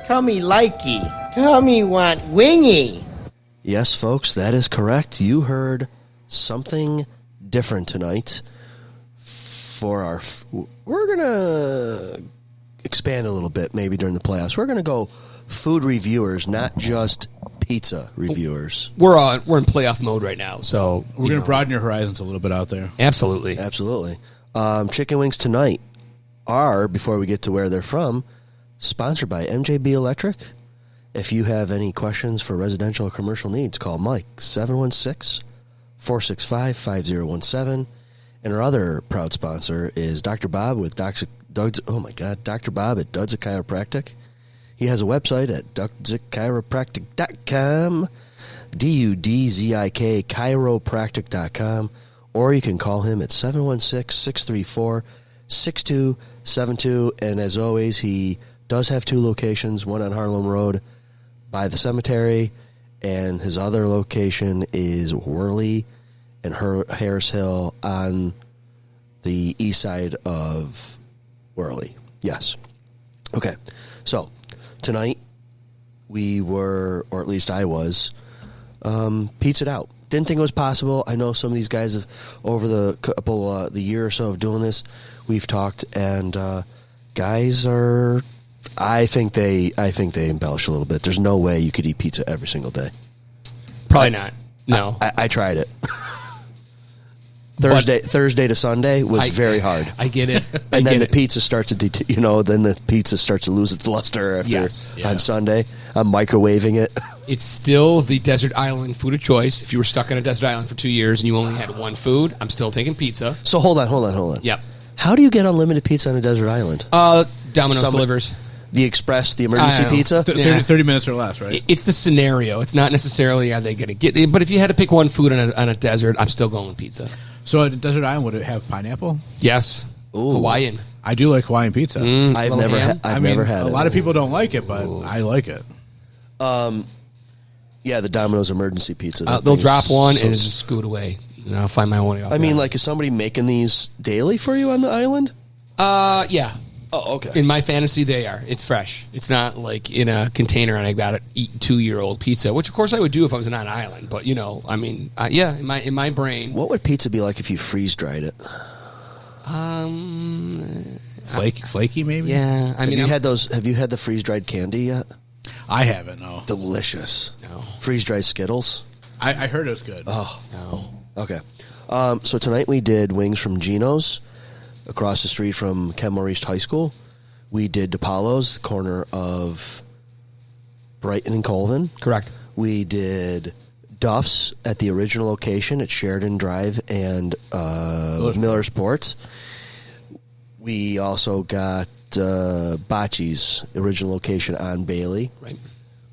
Tummy likey. Tummy want wingy. Yes, folks, that is correct. You heard something different tonight. We're going to expand a little bit maybe during the playoffs. We're going to go food reviewers, not just pizza reviewers. We're in playoff mode right now, so we're going to broaden your horizons a little bit out there. Absolutely. Chicken wings tonight are, before we get to where they're from, sponsored by MJB Electric. If you have any questions for residential or commercial needs, call Mike 716-465-5017. And our other proud sponsor is Dr. Bob with Dr. Bob at Dudzik Chiropractic. He has a website at dudzikchiropractic.com, DUDZIK chiropractic.com, or you can call him at 716-634-6272. And as always, he does have two locations, one on Harlem Road by the cemetery, and his other location is Worley and Harris Hill on the east side of Worley. Yes. Okay. So, tonight we were, or at least I was, pizzaed out. Didn't think it was possible. I know some of these guys have, over the year or so of doing this, we've talked, and guys are, I think they embellish a little bit. There's no way you could eat pizza every single day. Probably not. No. I tried it. Thursday to Sunday was very hard. I get it. And then the pizza starts to lose its luster after on Sunday. I'm microwaving it. It's still the desert island food of choice. If you were stuck on a desert island for 2 years and you only had one food, I'm still taking pizza. So hold on. Yep. How do you get unlimited pizza on a desert island? Domino's delivers. The express, the emergency pizza? 30 minutes or less, right? It's the scenario. It's not necessarily are they going to get it. But if you had to pick one food on a desert, I'm still going with pizza. So at a desert island, would it have pineapple? Yes. Ooh. Hawaiian. I do like Hawaiian pizza. I've never had it. A lot of people don't like it, but I like it. Yeah, the Domino's emergency pizza. They'll drop one and just scoot away. And I'll find my way off. I mean, is somebody making these daily for you on the island? Yeah. Oh, okay. In my fantasy, they are. It's fresh. It's not like in a container and I got to eat 2-year-old pizza, which of course I would do if I was on an island. But in my brain. What would pizza be like if you freeze dried it? Flaky, maybe. Yeah. Have you had the freeze dried candy yet? I haven't. No. Delicious. No. Freeze dried Skittles. I heard it was good. Oh no. Okay. So tonight we did wings from Gino's, across the street from Ken Maurice High School. We did Dipaulo's, the corner of Brighton and Colvin. Correct. We did Duffs at the original location at Sheridan Drive and Miller Sports. We also got Bocce's original location on Bailey. Right.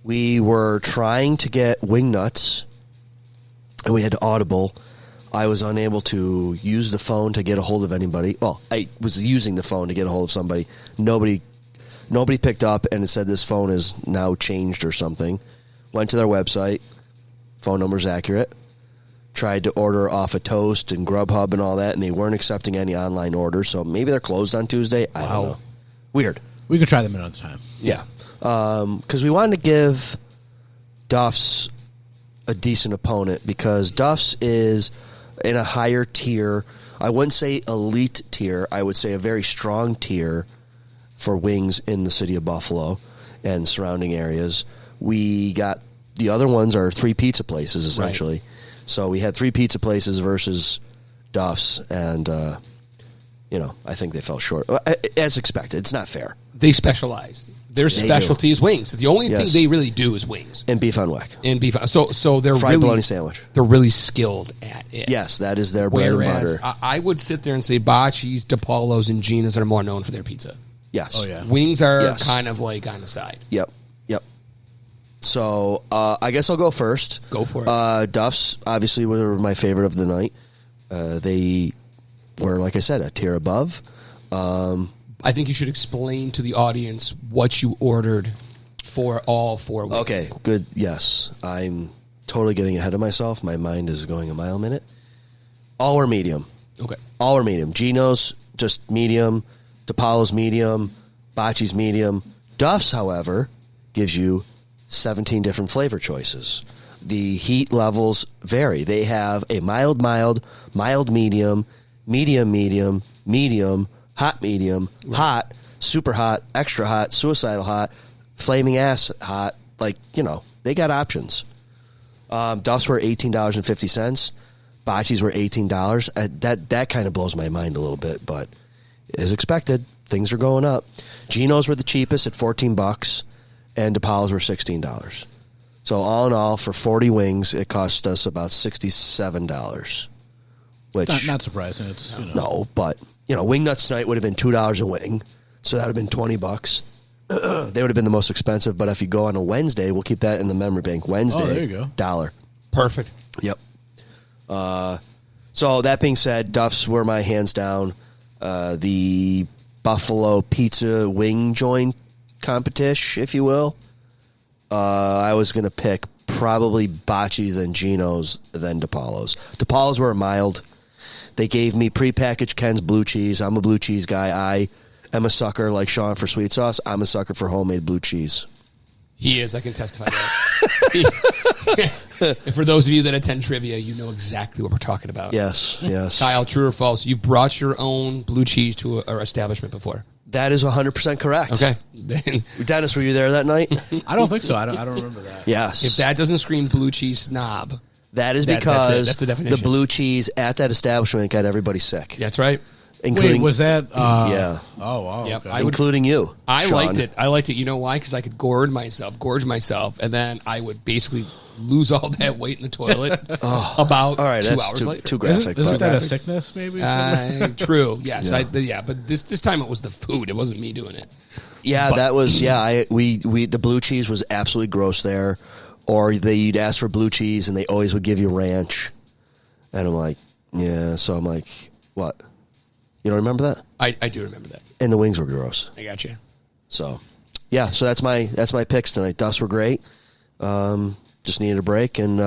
We were trying to get wing nuts, and we had to audible. I was unable to use the phone to get a hold of anybody. Well, I was using the phone to get a hold of somebody. Nobody picked up, and it said this phone is now changed or something. Went to their website. Phone number's accurate. Tried to order off of Toast and Grubhub and all that, and they weren't accepting any online orders, so maybe they're closed on Tuesday. I don't know. Weird. We can try them another time. Yeah. Because we wanted to give Duffs a decent opponent, because Duffs is in a higher tier. I wouldn't say elite tier. I would say a very strong tier for wings in the city of Buffalo and surrounding areas. We got the other ones are 3 pizza places, essentially. Right. So we had 3 pizza places versus Duffs, and, I think they fell short. As expected. It's not fair. They specialize. Their specialty is wings. The only thing they really do is wings. And beef on weck. So they're fried bologna sandwich. They're really skilled at it. Yes, that is their bread and butter. I would sit there and say Bocce's, Dipaulo's, and Gino's are more known for their pizza. Yes. Oh, yeah. Wings are kind of like on the side. Yep. So I guess I'll go first. Go for it. Duffs, obviously, were my favorite of the night. They were, like I said, a tier above. I think you should explain to the audience what you ordered for all 4 weeks. Okay, good. Yes. I'm totally getting ahead of myself. My mind is going a mile a minute. All were medium. Okay. All were medium. Gino's, just medium. Dipaulo's medium. Bocce's medium. Duff's, however, gives you 17 different flavor choices. The heat levels vary. They have a mild, medium, hot medium, hot, super hot, extra hot, suicidal hot, flaming ass hot. Like, they got options. Duffs were $18.50. Bocce's were $18. That kind of blows my mind a little bit, but as expected, things are going up. Gino's were the cheapest at $14, and Dipaulo's were $16. So all in all, for 40 wings, it cost us about $67. Which Not surprising. It's no, but wing nuts tonight would have been $2 a wing, so that would have been $20. They would have been the most expensive. But if you go on a Wednesday, we'll keep that in the memory bank. Wednesday, there you go. $1. Perfect. Yep. So that being said, Duffs were my hands down. The Buffalo Pizza Wing Joint competition, if you will. I was going to pick probably Bocce's, then Gino's, then Dipaulo's. Dipaulo's were mild. They gave me prepackaged Ken's blue cheese. I'm a blue cheese guy. I am a sucker like Sean for sweet sauce. I'm a sucker for homemade blue cheese. He is. I can testify to that. And for those of you that attend trivia, you know exactly what we're talking about. Yes. Kyle, true or false? You brought your own blue cheese to our establishment before. That is 100% correct. Okay. Then, Dennis, were you there that night? I don't think so. I don't remember that. Yes. if that doesn't scream blue cheese snob, That is That's because the definition. the blue cheese at that establishment got everybody sick. that's right. Including, Wait, was that? yeah. Oh, wow. Yep, Okay. I would- including you. I Sean. liked it. You know why? Because I could gorge myself, and then I would basically lose all that weight in the toilet about All right, 2 that's hours later. too graphic. Isn't but- that a sickness, maybe? True. Yes. Yeah. But this time it was the food. It wasn't me doing it. Yeah, that was we the blue cheese was absolutely gross there. Or you'd ask for blue cheese and they always would give you ranch. And I'm like, yeah. So I'm like, what? You don't remember that? I do remember that. And the wings were gross. I got you. So yeah, so that's my picks tonight. Duffs were great. Just needed a break, and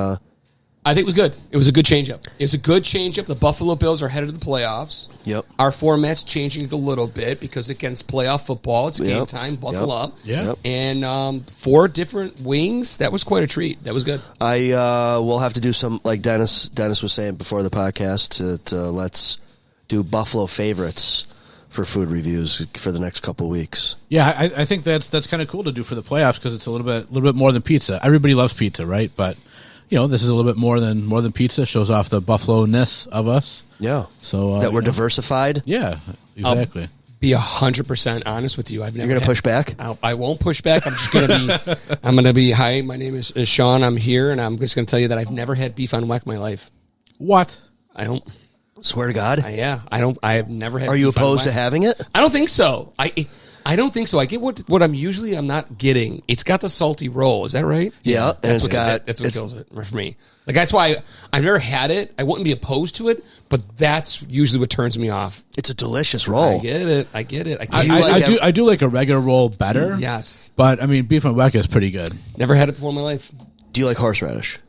I think it was good. It was a good changeup. It was a good changeup. The Buffalo Bills are headed to the playoffs. Yep. Our format's changing a little bit because against playoff football, it's game Yep. time. Buckle Yep. up. Yeah. Yep. And 4 different wings. That was quite a treat. That was good. I will have to do some, like Dennis was saying before the podcast, let's do Buffalo favorites for food reviews for the next couple weeks. Yeah, I think that's kind of cool to do for the playoffs because it's a little bit more than pizza. Everybody loves pizza, right? But this is a little bit more than pizza. Shows off the Buffalo-ness of us. Yeah. So that we're diversified. Yeah, exactly. Be 100% honest with you. I've never. You're gonna push back? I won't push back. I'm just gonna be. I'm gonna be. Hi, my name is Sean. I'm here, and I'm just gonna tell you that I've never had beef on whack in my life. What? I don't. Swear to God. I don't. I have never had. Are you beef on opposed to whack. having it? I don't think so. I don't think so. I get what I'm not getting. It's got the salty roll. Is that right? Yeah, and that's it's what kills it for me. Like that's why I've never had it. I wouldn't be opposed to it, but that's usually what turns me off. It's a delicious roll. I get it. I get it. I do like a regular roll better. Yes. But I mean, beef and whack is pretty good. Never had it before in my life. Do you like horseradish?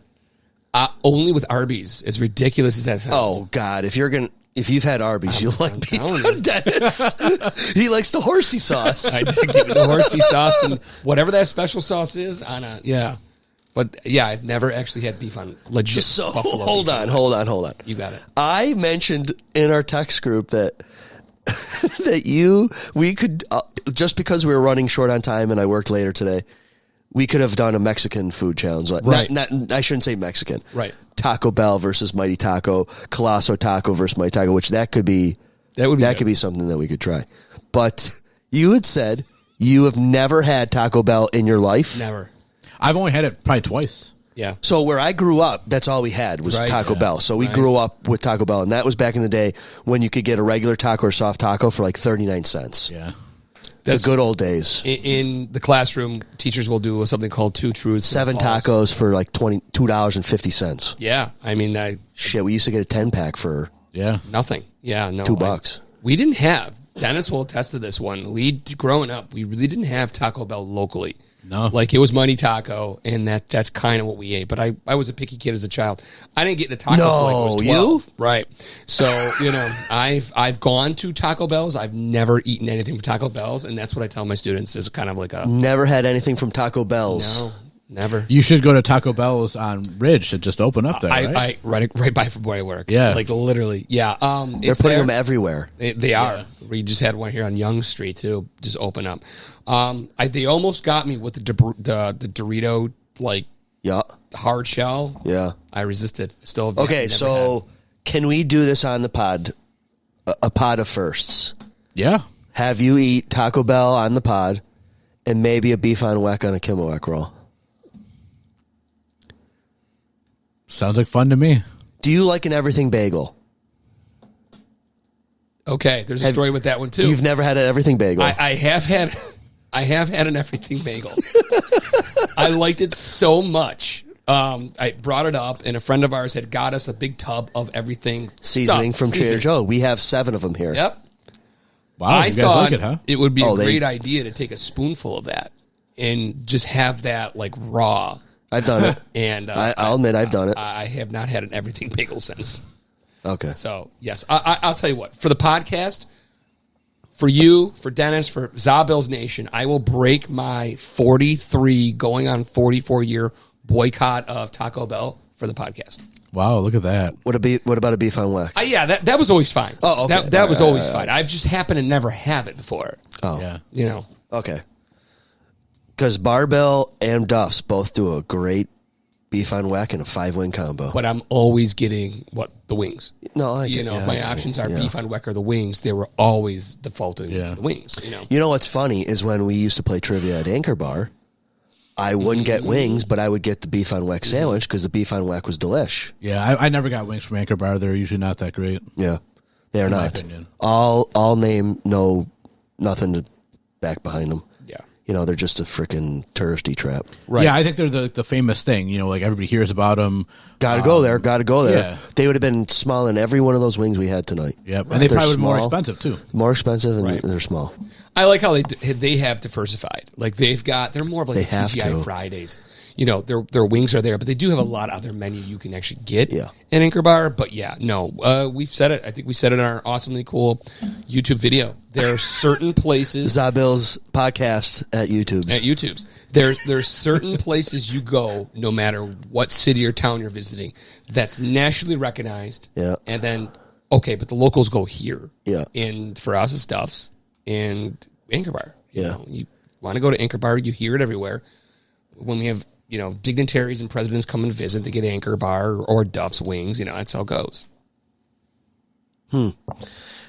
Only with Arby's. As ridiculous as that sounds. Oh God, if you've had Arby's, you'll like beef telling on you. Dennis. He likes the horsey sauce. I did give me the horsey sauce and whatever that special sauce is on a But yeah, I've never actually had beef on legit. So buffalo hold beef. on. You got it. I mentioned in our text group that we could just because we were running short on time and I worked later today, we could have done a Mexican food challenge. Right. Not I shouldn't say Mexican. Right. Taco Bell versus Mighty Taco, Colosso Taco versus Mighty Taco, which that could be something that we could try. But you had said you have never had Taco Bell in your life. Never. I've only had it probably twice. Yeah. So where I grew up, that's all we had was Right. Taco Bell. So we grew up with Taco Bell, and that was back in the day when you could get a regular taco or soft taco for like 39 cents. Yeah. The good old days. In the classroom, teachers will do something called 2 truths. 7 and a false. tacos for like $22.50. Yeah. I mean, Shit, we used to get a 10-pack for Yeah. nothing. Yeah. No. $2. We didn't have Dennis will attest to this one. Growing up, we really didn't have Taco Bell locally. No. Like, it was Money Taco, and that's kind of what we ate. But I was a picky kid as a child. I didn't get into taco until I was 12. Right. So, I've gone to Taco Bell's. I've never eaten anything from Taco Bell's, and that's what I tell my students is kind of like a... Never had anything from Taco Bell's. No, never. You should go to Taco Bell's on Ridge to just open up there, right? Right by from where I work. Yeah. Like, literally. Yeah. They're putting them everywhere. They are. Yeah. We just had one here on Young Street, too, just open up. They almost got me with the Dorito, like, hard shell. Yeah. I resisted. Still. Okay, so can we do this on the pod? A pod of firsts. Yeah. Have you eat Taco Bell on the pod and maybe a beef on weck on a Kimmelweck roll? Sounds like fun to me. Do you like an everything bagel? Okay, there's a story with that one, too. You've never had an everything bagel? I have had an everything bagel. I liked it so much. I brought it up, and a friend of ours had got us a big tub of everything seasoning from Trader Joe. We have 7 of them here. Yep. Wow, I you guys thought like it, huh? it would be a great idea to take a spoonful of that and just have that like raw. I've done it, and I'll admit I've done it. I have not had an everything bagel since. Okay. So, yes. I'll tell you what. For the podcast, for you, for Dennis, for ZaBills Nation, I will break my 43 going on 44-year boycott of Taco Bell for the podcast. Wow, look at that. What about a beef on weck? Yeah, that was always fine. Oh, okay. That was always fine. I've just happened to never have it before. Oh. Yeah. Okay. Because Barbell and Duffs both do a great beef on weck and a 5-wing combo. But I'm always getting, the wings. No, if my options are beef on weck or the wings, they were always defaulting to the wings. You know what's funny is when we used to play trivia at Anchor Bar, I wouldn't get wings, but I would get the beef on weck sandwich because the beef on weck was delish. Yeah, I never got wings from Anchor Bar. They're usually not that great. Yeah, they are in not. my opinion. All name, no, nothing to back behind them. Yeah. They're just a freaking touristy trap. Right. Yeah, I think they're the famous thing. Like everybody hears about them. Got to go there. Yeah. They would have been small in every one of those wings we had tonight. Yep. And they probably would be more expensive, too. More expensive, and they're small. I like how they have diversified. Like they're more of like TGI Fridays. Their wings are there, but they do have a lot of other menu you can actually get in Anchor Bar. But we've said it. I think we said it in our awesomely cool YouTube video. There are certain places. ZaBillsPodcast at YouTube's. There's certain places you go, no matter what city or town you're visiting, that's nationally recognized. Yeah. And then, but the locals go here. Yeah. And for us, it's Duffs and Anchor Bar. You want to go to Anchor Bar, you hear it everywhere. When we have, dignitaries and presidents come and visit to get Anchor Bar or Duff's wings, that's how it goes.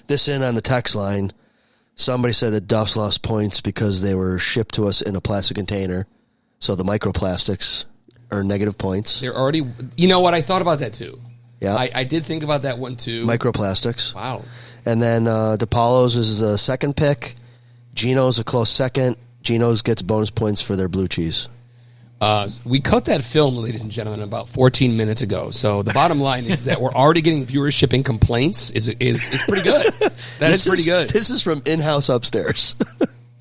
This in on the text line. Somebody said that Duff's lost points because they were shipped to us in a plastic container. So the microplastics are negative points. They're already... You know what? I thought about that, too. Yeah. I did think about that one, too. Microplastics. Wow. And then Dipaulo's is the second pick. Gino's a close second. Gino's gets bonus points for their blue cheese. We cut that film, ladies and gentlemen, about 14 minutes ago. So the bottom line is that we're already getting viewership and complaints. Is pretty good. That is pretty good. This is from in-house upstairs.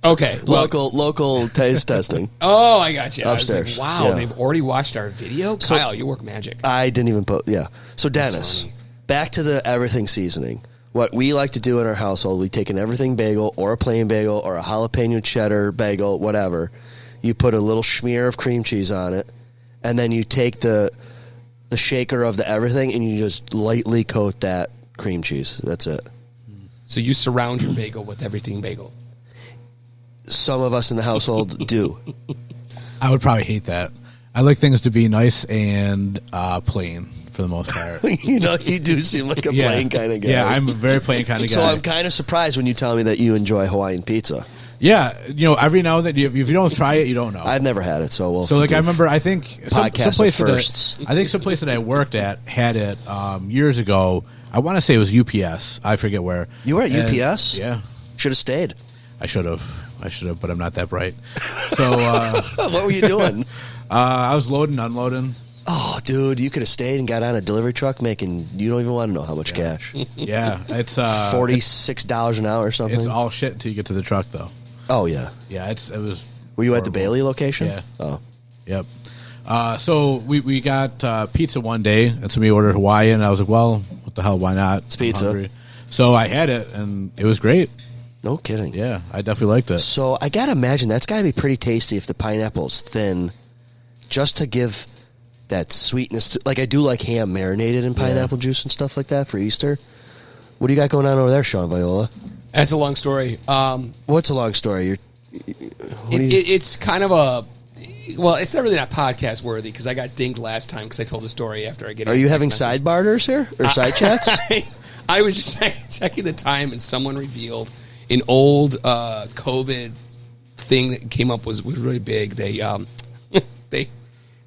Okay. Local taste testing. Oh, I got you. Upstairs. I was like, wow, they've already watched our video? So, Kyle, you work magic. I didn't even put... Yeah. So, Dennis, back to the everything seasoning. What we like to do in our household, we take an everything bagel or a plain bagel or a jalapeno cheddar bagel, whatever. You put a little smear of cream cheese on it, and then you take the shaker of the everything, and you just lightly coat that cream cheese. That's it. So you surround your bagel with everything bagel. Some of us in the household do. I would probably hate that. I like things to be nice and plain for the most part. You do seem like a plain kind of guy. Yeah, I'm a very plain kind of guy. So I'm kind of surprised when you tell me that you enjoy Hawaiian pizza. Yeah, every now and then, if you don't try it, you don't know. I've never had it, so we'll. So, I remember, I think some place that I worked at had it years ago. I want to say it was UPS. I forget where. You were at UPS? Yeah. Should have stayed. I should have, but I'm not that bright. So, what were you doing? I was loading, unloading. Oh, dude, you could have stayed and got on a delivery truck making, you don't even want to know how much cash. Yeah, it's $46 an hour or something. It's all shit until you get to the truck, though. Oh, yeah. Yeah, it was. Were you horrible. at the Bailey location? Yeah. Oh. Yep. So we got pizza one day, and somebody ordered Hawaiian, and I was like, well, what the hell, why not? It's pizza. So I had it, and it was great. No kidding. Yeah, I definitely liked it. So I got to imagine that's got to be pretty tasty if the pineapple's thin, just to give that sweetness. Like I do like ham marinated in pineapple juice and stuff like that for Easter. What do you got going on over there, Sean Viola? That's a long story. What's a long story? It's kind of a... Well, it's not really not podcast worthy because I got dinged last time because I told the story after I get. Are you having side barters here or side chats? I was just checking the time and someone revealed an old COVID thing that came up was really big.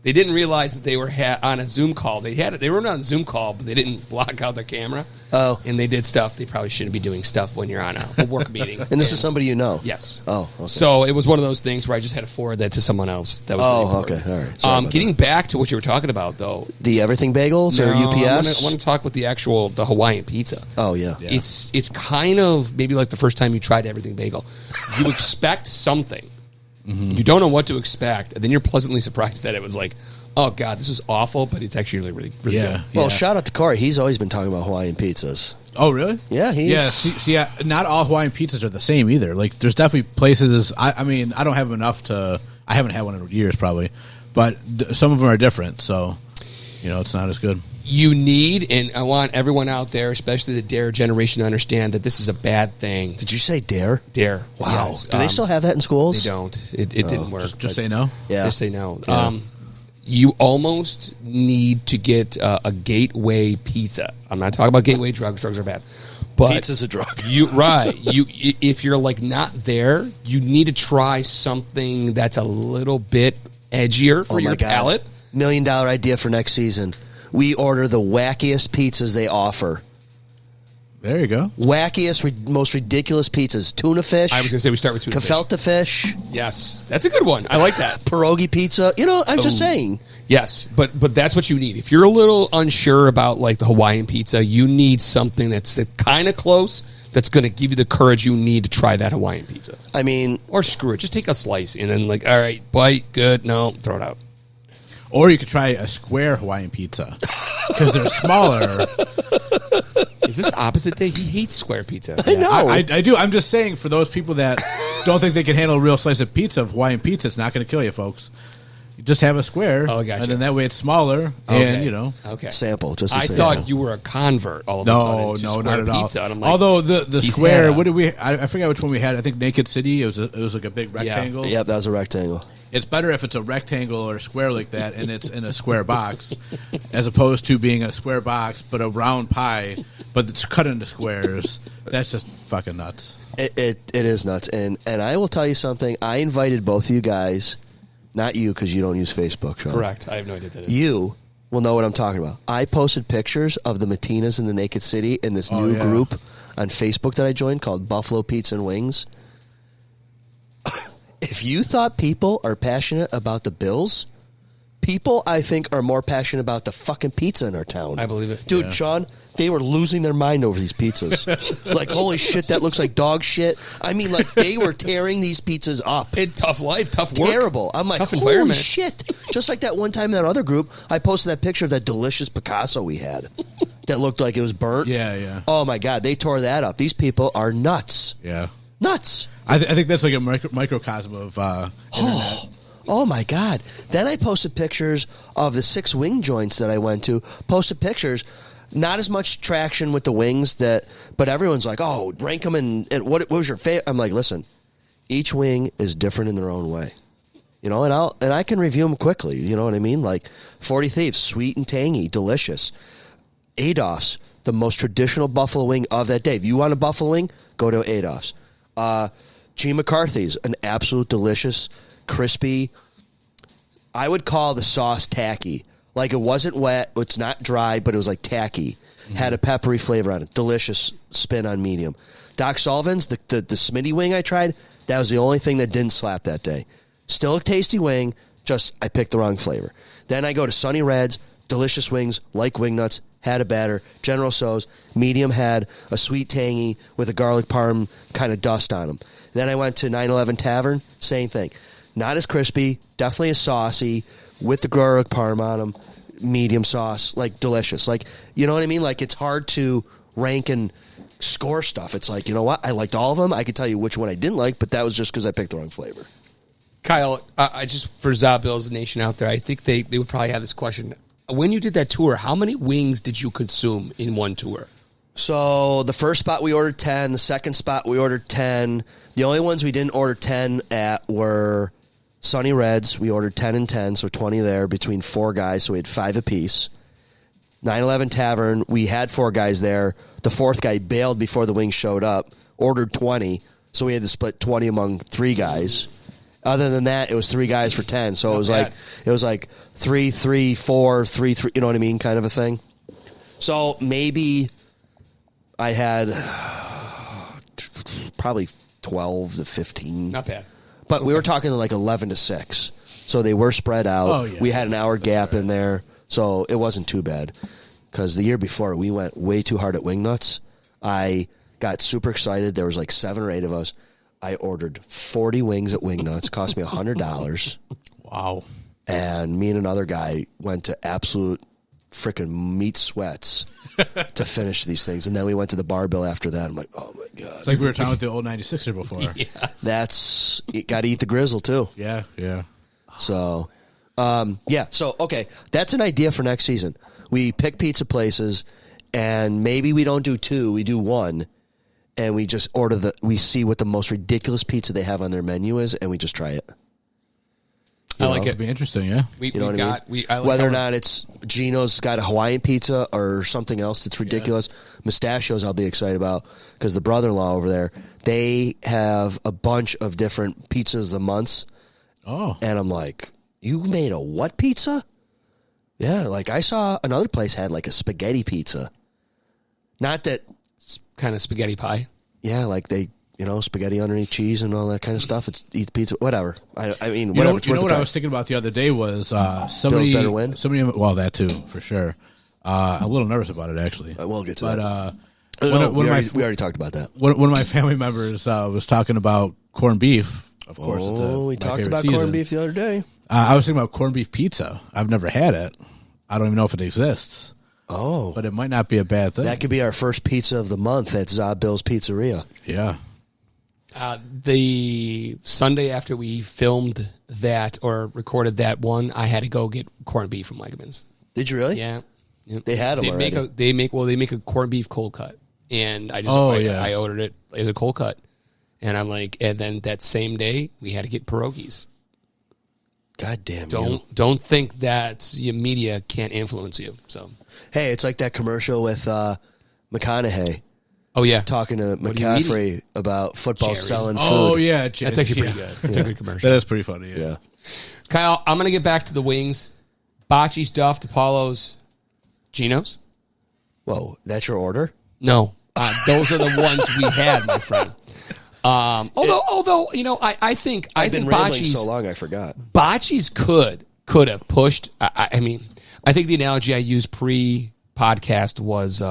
They didn't realize that they were on a Zoom call. They were on a Zoom call, but they didn't block out their camera. Oh, and they did stuff they probably shouldn't be doing stuff when you're on a work meeting. And this is somebody you know. Yes. Oh, okay. So it was one of those things where I just had to forward that to someone else. That was really important. Okay, all right. Sorry about getting back to what you were talking about, though, the everything bagels or UPS. I want to talk with the Hawaiian pizza. Oh yeah. It's kind of maybe like the first time you tried everything bagel. You expect something. Mm-hmm. You don't know what to expect, and then you're pleasantly surprised that it was like, oh god, this is awful, but it's actually really good. Well, shout out to Corey. He's always been talking about Hawaiian pizzas. Oh, really? Yeah, See, not all Hawaiian pizzas are the same either. Like, there's definitely places. I mean, I don't have enough to. I haven't had one in years, probably, but some of them are different. So, it's not as good. You need, and I want everyone out there, especially the Dare generation, to understand that this is a bad thing. Did you say Dare? Dare. Wow. Yes. Do they still have that in schools? They don't. It didn't work. Just say no? Yeah. Just say no. Yeah. You almost need to get a gateway pizza. I'm not talking about gateway drugs. Drugs are bad. But pizza's a drug. If you're like not there, you need to try something that's a little bit edgier for your palate. $1 million idea for next season. We order the wackiest pizzas they offer. There you go. Wackiest, most ridiculous pizzas. Tuna fish. I was going to say we start with tuna Gefilte fish. Yes. That's a good one. I like that. Pierogi pizza. I'm just saying. Yes, but that's what you need. If you're a little unsure about like the Hawaiian pizza, you need something that's kind of close that's going to give you the courage you need to try that Hawaiian pizza. I mean... Or screw it. Just take a slice and then like, all right, bite, good, no, throw it out. Or you could try a square Hawaiian pizza because they're smaller. Is this opposite day? He hates square pizza. I know. I do. I'm just saying for those people that don't think they can handle a real slice of pizza, of Hawaiian pizza, it's not going to kill you, folks. You just have a square, gotcha. And then that way it's smaller, and Okay. Sample, just a I sample. thought you were a convert all of a sudden to no, square not at pizza. all. And I'm like, although the square, what did we? I forgot which one we had. I think Naked City. It was like a big rectangle. Yep, that was a rectangle. It's better if it's a rectangle or a square like that, and it's in a square box, as opposed to being a square box but a round pie, but it's cut into squares. That's just fucking nuts. It is nuts, and I will tell you something. I invited both of you guys, not you because you don't use Facebook, Sean. correct. I have no idea what that is. You will know what I'm talking about. I posted pictures of the Matinas in the Naked City in this new group on Facebook that I joined called Buffalo Pizza and Wings. If you thought people are passionate about the Bills, people, I think, are more passionate about the fucking pizza in our town. I believe it. Dude, Sean, they were losing their mind over these pizzas. Like, holy shit, that looks like dog shit. I mean, like, they were tearing these pizzas up. Tough life, tough work. Terrible. I'm like, tough holy environment. shit. Just like that one time in that other group, I posted that picture of that delicious Picasso we had that looked like it was burnt. Yeah. Oh, my God. They tore that up. These people are nuts. Yeah. Nuts. I think that's like a microcosm of Oh, my God. Then I posted pictures of the 6 wing joints that I went to. Posted pictures. Not as much traction with the wings, but everyone's like, oh, rank them and what was your favorite? I'm like, listen, each wing is different in their own way. And I can review them quickly. You know what I mean? Like 40 Thieves, sweet and tangy, delicious. Adolph's, the most traditional buffalo wing of that day. If you want a buffalo wing, go to Adolph's. G. McCarthy's, an absolute delicious, crispy. I would call the sauce tacky. Like, it wasn't wet, it's not dry, but it was like tacky. Mm-hmm. Had a peppery flavor on it. Delicious spin on medium. Doc Sullivan's, the Smitty wing I tried, that was the only thing that didn't slap that day. Still a tasty wing, Just I picked the wrong flavor. Then I go to Sunny Red's, delicious wings, like wing nuts, had a batter. General Tso's, medium had a sweet tangy with a garlic parm kind of dust on them. Then I went to 911 Tavern, same thing. Not as crispy, definitely as saucy, with the garlic parm on them, medium sauce, like delicious. Like, you know what I mean? Like, it's hard to rank and score stuff. It's like, you know what? I liked all of them. I could tell you which one I didn't like, but that was just because I picked the wrong flavor. Kyle, I just for ZaBill's Nation out there, I think they would probably have this question. When you did that tour, how many wings did you consume in one tour? So the first spot we ordered 10. The second spot we ordered 10. The only ones we didn't order 10 at were Sunny Reds. We ordered 10 and 10, so 20 there between 4 guys, so we had 5 apiece. 911 Tavern, we had 4 guys there. The 4th guy bailed before the wings showed up, ordered 20, so we had to split 20 among 3 guys. Other than that, it was 3 guys for 10, so it was like 3, 3, 4, 3, 3, you know what I mean, kind of a thing. So maybe I had probably 12 to 15. Not bad. But we were talking like 11 to 6, so they were spread out. Oh, yeah. We had an hour gap in there, so it wasn't too bad. Because the year before, we went way too hard at wing nuts. I got super excited. There was like 7 or 8 of us. I ordered 40 wings at Wing Nuts. Cost me $100. Wow. And me and another guy went to absolute freaking meat sweats to finish these things. And then we went to the bar bill after that. I'm like, oh, my God. It's like we were talking with the old 96er before. Yes. You got to eat the grizzle, too. Yeah. So, So, okay, that's an idea for next season. We pick pizza places, and maybe we don't do 2, we do 1. And we just we see what the most ridiculous pizza they have on their menu is, and we just try it. I like it. It'd be interesting, yeah. You know what I mean? Whether or not it's Gino's got a Hawaiian pizza or something else that's ridiculous. Yeah. Mustachios I'll be excited about because the brother-in-law over there, they have a bunch of different pizzas a month. Oh. And I'm like, you made a what pizza? Yeah, like I saw another place had like a spaghetti pizza. Not that... Kind of spaghetti pie. Yeah, like they, spaghetti underneath cheese and all that kind of stuff. It's eat pizza, whatever. I mean, you whatever. You know what I was thinking about the other day was Bills better win? Well, that too, for sure. I'm a little nervous about it, actually. We'll get to that. We already talked about that. One of my family members was talking about corned beef, of course. We talked about corned beef the other day. I was thinking about corned beef pizza. I've never had it. I don't even know if it exists. Oh. But it might not be a bad thing. That could be our first pizza of the month at ZaBill's Pizzeria. Yeah. The Sunday after we filmed that or recorded that one, I had to go get corned beef from Wegmans. Did you really? Yeah. Yep. They had them already. They make a corned beef cold cut. And I ordered it as a cold cut. And I'm like, and then that same day, we had to get pierogies. God damn Don't think that your media can't influence you. So, hey, it's like that commercial with McConaughey. Oh yeah, talking to McCaffrey about football selling food. Oh yeah, that's actually pretty good. That's a good commercial. That is pretty funny. Yeah. Kyle, I'm gonna get back to the wings. Bocce's, Duff, Dipaulo's, Gino's. Whoa, that's your order? No, those are the ones we had, my friend. Although I think I've been rambling so long I forgot. Bocce's could have pushed. I mean, I think the analogy I used pre-podcast was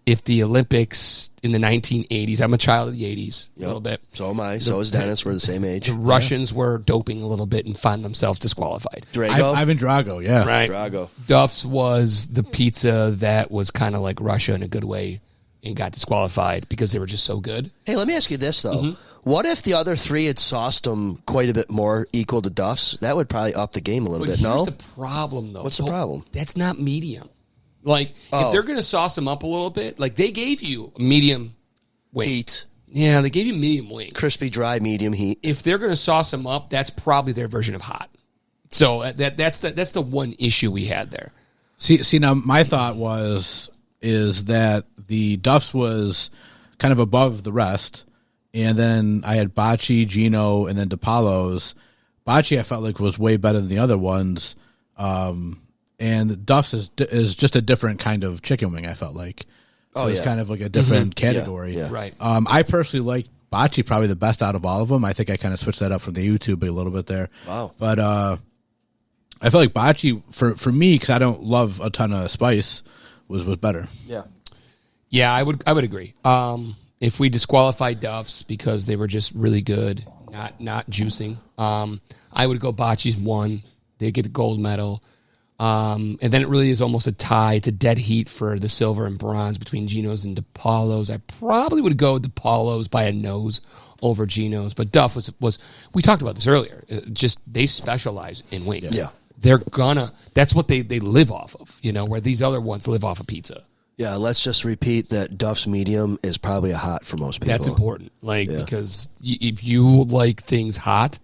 if the Olympics in the 1980s. I'm a child of the 80s, a little bit. So am I. So is Dennis. We're the same age. The Russians were doping a little bit and found themselves disqualified. Drago? Ivan Drago, yeah. Right. Drago. Duffs was the pizza that was kind of like Russia in a good way and got disqualified because they were just so good. Hey, let me ask you this, though. Mm-hmm. What if the other 3 had sauced them quite a bit more equal to Duffs? That would probably up the game a little bit, no? Here's the problem, though. What's the problem? That's not medium. Like, if they're going to sauce them up a little bit, like they gave you medium wing. Heat. Yeah, they gave you medium wing. Crispy, dry, medium heat. If they're going to sauce them up, that's probably their version of hot. So that's the one issue we had there. See now my thought is that the Duffs was kind of above the rest, and then I had Bocce, Gino, and then Dipaulo's. Bocce I felt like was way better than the other ones, and Duffs is just a different kind of chicken wing. I felt like it's kind of like a different category. Yeah. Right. I personally like Bocce probably the best out of all of them. I think I kind of switched that up from the YouTube a little bit there. Wow. But I feel like Bocce for me, because I don't love a ton of spice, was better. Yeah, I would agree. If we disqualify Duffs because they were just really good, not juicing, I would go Bocce's 1. They get the gold medal. And then it really is almost a tie. It's a dead heat for the silver and bronze between Gino's and Dipaulo's. I probably would go Dipaulo's by a nose over Gino's. But Duff was we talked about this earlier. Just they specialize in wings. Yeah. That's what they live off of, where these other ones live off of pizza. Yeah, let's just repeat that Duff's medium is probably a hot for most people. That's important. Because if you like things hot,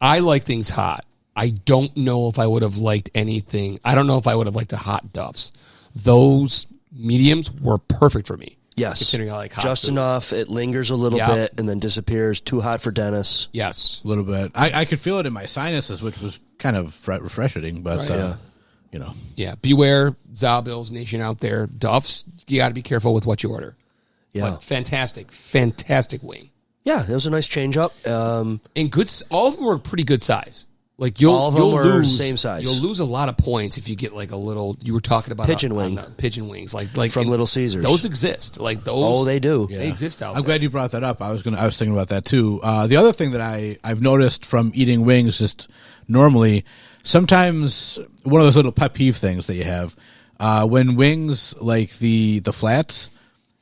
I like things hot. I don't know if I would have liked anything. I don't know if I would have liked the hot Duffs. Those mediums were perfect for me. Yes. Considering I like hot just food. Enough. It lingers a little bit and then disappears. Too hot for Dennis. Yes. A little bit. I could feel it in my sinuses, which was kind of refreshing, but, Yeah, beware, ZaBills Nation out there. Duffs, you got to be careful with what you order. Yeah. But fantastic wing. Yeah, it was a nice change up. And all of them were pretty good size. All of them were lose, same size. You'll lose a lot of points if you get a little. You were talking about pigeon wing, pigeon wings, like from Little Caesars. Those exist. Those. Oh, they do. They exist out there. I'm glad you brought that up. I was thinking about that too. The other thing that I've noticed from eating wings just normally, sometimes one of those little pet peeve things that you have when wings like the flats,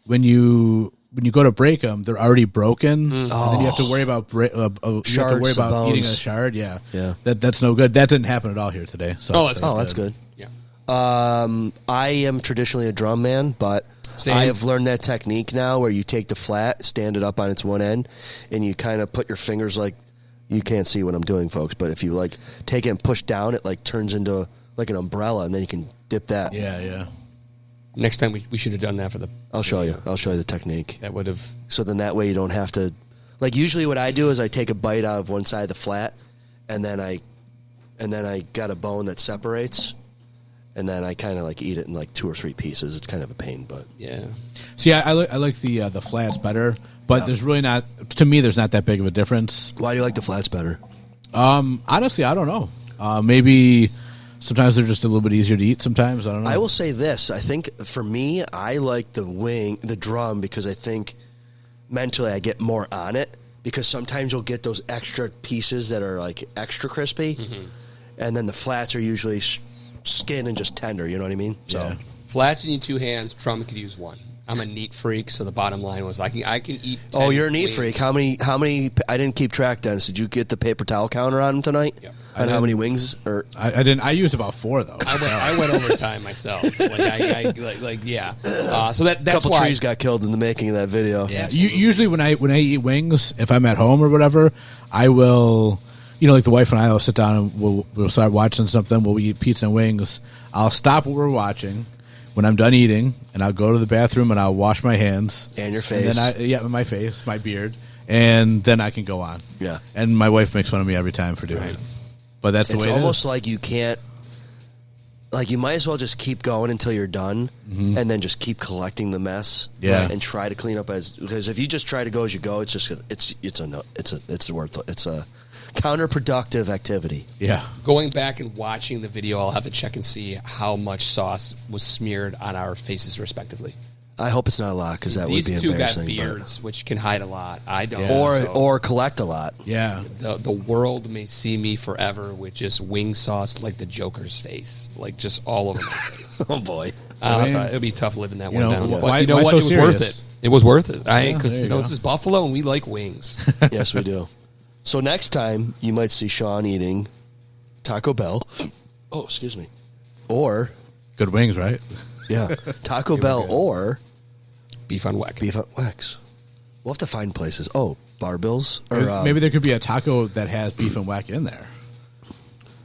when you go to break them, they're already broken, and then you have to worry about eating a shard. Yeah. That's no good. That didn't happen at all here today. So that's good. Yeah. I am traditionally a drum man, but Same. I have learned that technique now where you take the flat, stand it up on its one end, and you kind of put your fingers you can't see what I'm doing, folks, but if you take it and push down, it turns into an umbrella, and then you can dip that. Yeah. Next time we should have done that for the. I'll show you. I'll show you the technique. That would have. So then that way you don't have to. Usually what I do is I take a bite out of one side of the flat, and then I got a bone that separates, and then I kind of eat it in 2 or 3 pieces. It's kind of a pain, but Yeah. See, I like the flats better, but there's really not. To me, there's not that big of a difference. Why do you like the flats better? Honestly, I don't know. Maybe. Sometimes they're just a little bit easier to eat. Sometimes I don't know. I will say this: I think for me, I like the drum, because I think mentally I get more on it. Because sometimes you'll get those extra pieces that are extra crispy, and then the flats are usually skin and just tender. You know what I mean? So Flats you need 2 hands. Drum could use 1. I'm a neat freak, so the bottom line was I can eat. 10 Oh, you're a neat wings. freak. How many? I didn't keep track, Dennis. Did you get the paper towel counter on him tonight? Yeah. And how many wings? Or I didn't. I used about 4 though. I went over time myself. Yeah. So that's a couple why trees got killed in the making of that video. Yeah. Usually when I eat wings, if I'm at home or whatever, I will. The wife and I will sit down and we'll start watching something. We'll eat pizza and wings. I'll stop what we're watching when I'm done eating, and I'll go to the bathroom and I'll wash my hands and your face. And then my face, my beard, and then I can go on. Yeah. And my wife makes fun of me every time for doing it. But that's the way it is. It's almost like you can't. You might as well just keep going until you're done, and then just keep collecting the mess. Yeah. And try to clean up because if you just try to go as you go, it's a counterproductive activity. Yeah. Going back and watching the video, I'll have to check and see how much sauce was smeared on our faces, respectively. I hope it's not a lot, because that would be embarrassing. These 2 got beards, which can hide a lot. I don't. Yeah. Or collect a lot. Yeah. The world may see me forever with just wing sauce like the Joker's face, just all over my face. Oh boy, it would be tough living that one down. Yeah. But why you know what? so It was serious? worth it. It was worth it. Because go. this is Buffalo and we like wings. Yes, we do. So next time you might see Sean eating Taco Bell. Oh, excuse me. Or good wings, right? Yeah, Taco Bell or beef on weck. Beef on wax. We'll have to find places. Oh, Bar Bills. Or Maybe there could be a taco that has beef and whack in there.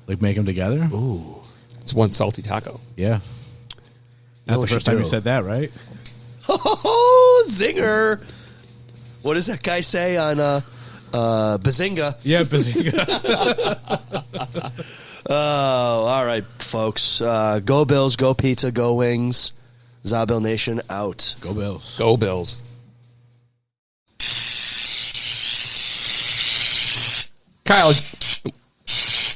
Make them together. Ooh, it's one salty taco. Yeah. Not the first time you said that, right? Oh, zinger! What does that guy say on Bazinga? Yeah, Bazinga. Oh, all right, folks. Go Bills, go pizza, go wings. ZaBill Nation out. Go Bills. Go Bills. Kyle.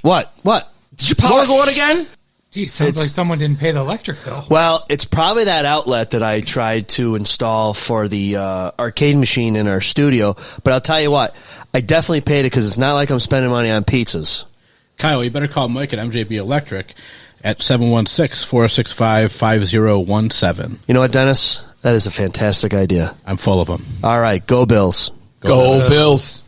What? Did your power go out again? Geez, sounds like someone didn't pay the electric bill. Well, it's probably that outlet that I tried to install for the arcade machine in our studio. But I'll tell you what, I definitely paid it because it's not like I'm spending money on pizzas. Kyle, you better call Mike at MJB Electric at 716-465-5017. You know what, Dennis? That is a fantastic idea. I'm full of them. All right, go Bills. Go Bills.